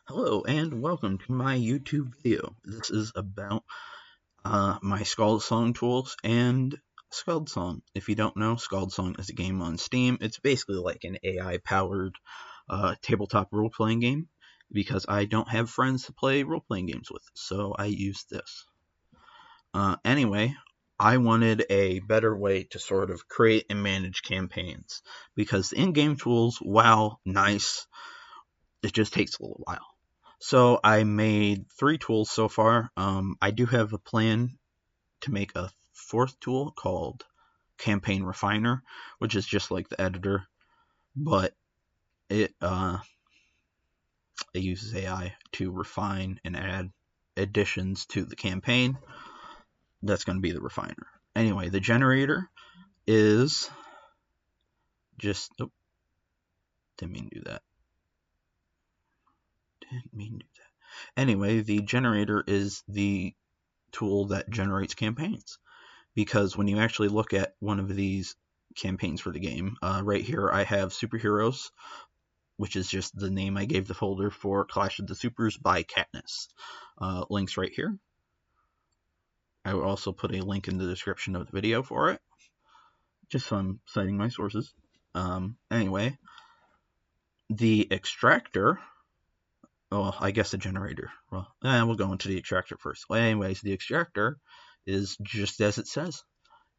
Hello and welcome to my YouTube video. This is about my Skaldsong tools and Skaldsong. If you don't know, Skaldsong is a game on Steam. It's basically like an AI-powered tabletop role-playing game because I don't have friends to play role-playing games with, so I use this. Anyway, I wanted a better way to sort of create and manage campaigns because the in-game tools, while nice, it just takes a little while. So I made 3 tools so far. I do have a plan to make a 4th tool called Campaign Refiner, which is just like the editor, but it uses AI to refine and add additions to the campaign. That's going to be the refiner. Anyway, the generator is just didn't mean to do that. Anyway, the generator is the tool that generates campaigns, because when you actually look at one of these campaigns for the game, right here I have Superheroes, which is just the name I gave the folder for Clash of the Supers by Katniss. Links right here. I will also put a link in the description of the video for it, just so I'm citing my sources. Anyway, the extractor, well, I guess the generator. Well, we'll go into the extractor first. Well, anyways, the extractor is just as it says.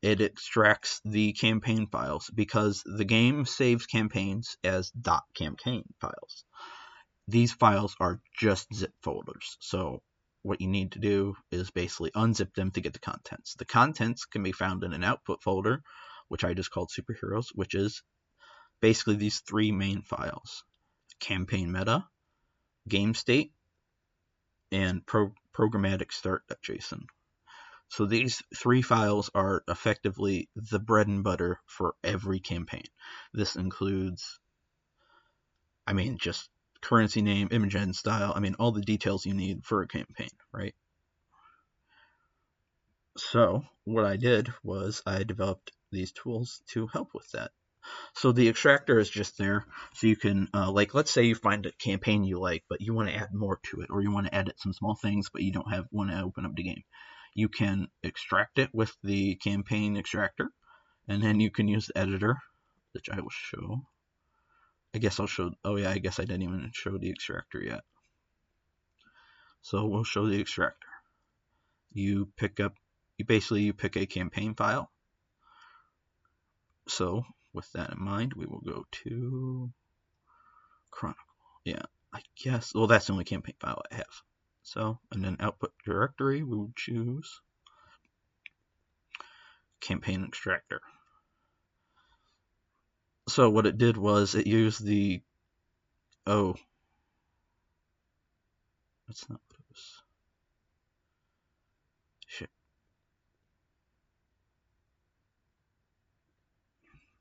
It extracts the campaign files because the game saves campaigns as .campaign files. These files are just zip folders. So what you need to do is basically unzip them to get the contents. The contents can be found in an output folder, which I just called Superheroes, which is basically these 3 main files: campaign meta, game state, and programmatic start.json. So these 3 files are effectively the bread and butter for every campaign. This includes, just currency name, image and style, all the details you need for a campaign, right? So what I did was I developed these tools to help with that. So the extractor is just there, so you can, let's say you find a campaign you like, but you want to add more to it, or you want to edit some small things, but you don't want to open up the game. You can extract it with the campaign extractor, and then you can use the editor, which I will show. I guess I'll show, I guess I didn't even show the extractor yet. So we'll show the extractor. You pick a campaign file. So with that in mind, we will go to Chronicle. Yeah, I guess, well, that's the only campaign file I have. So, and then output directory, we will choose campaign extractor. So what it did was it used the, that's not what it was. Shit.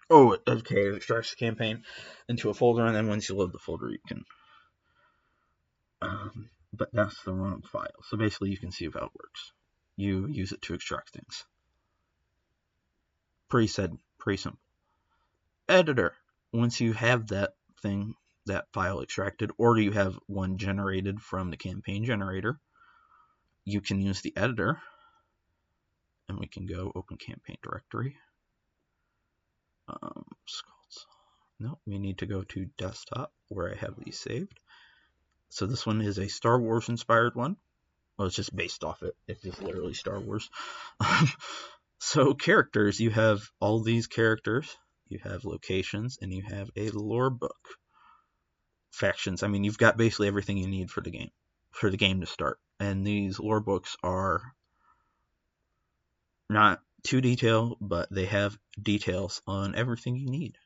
Oh, okay, it extracts the campaign into a folder, and then once you load the folder, you can, but that's the wrong file. So basically you can see how it works. You use it to extract things. Pretty simple. Editor. Once you have that file extracted, or you have one generated from the campaign generator, you can use the editor, and we can go open campaign directory. No, we need to go to desktop where I have these saved. So this one is a Star Wars inspired one. Well, it's just based off it. It's just literally Star Wars. So characters, you have all these characters, you have locations, and you have a lore book. Factions, you've got basically everything you need for the game to start. And these lore books are not too detailed, but they have details on everything you need.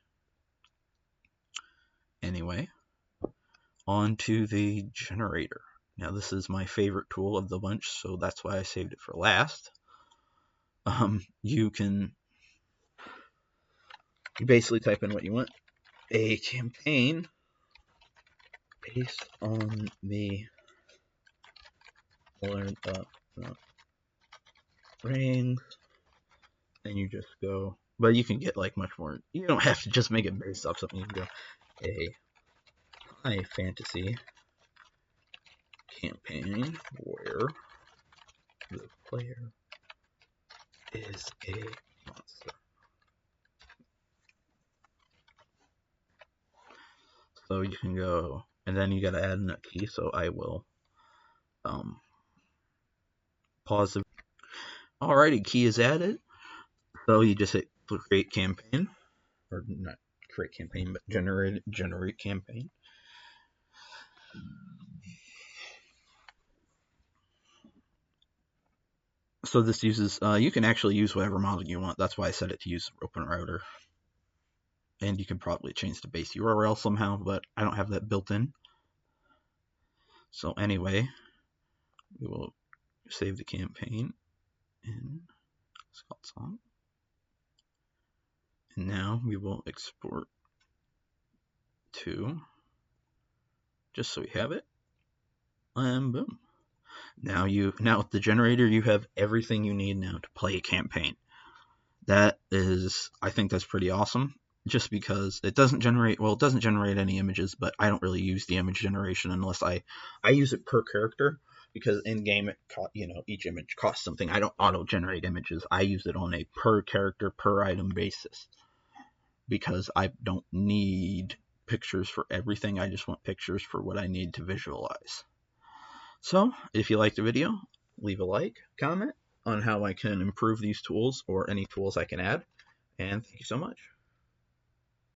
Anyway, on to the generator. Now this is my favorite tool of the bunch, so that's why I saved it for last. You basically type in what you want. A campaign based on the Lord of the Rings, and you just go, but you can get like much more. You don't have to just make it based off something. You can go a high fantasy campaign where the player is a monster. So you can go, and then you gotta add in a key, so I will pause the. Alrighty, key is added. So you just hit create campaign, or not create campaign, but generate campaign. So this uses, you can actually use whatever model you want. That's why I set it to use open router. And you can probably change the base URL somehow, but I don't have that built in. So anyway, we will save the campaign in Skaldsong. And now we will export to, just so we have it, and boom. Now with the generator, you have everything you need now to play a campaign. That is, I think that's pretty awesome. Just because it doesn't generate, well, it doesn't generate any images, but I don't really use the image generation unless I use it per character, because in game it each image costs something. I don't auto generate images. I use it on a per character per item basis, because I don't need pictures for everything. I just want pictures for what I need to visualize. So if you liked the video, leave a like, comment on how I can improve these tools or any tools I can add, and thank you so much.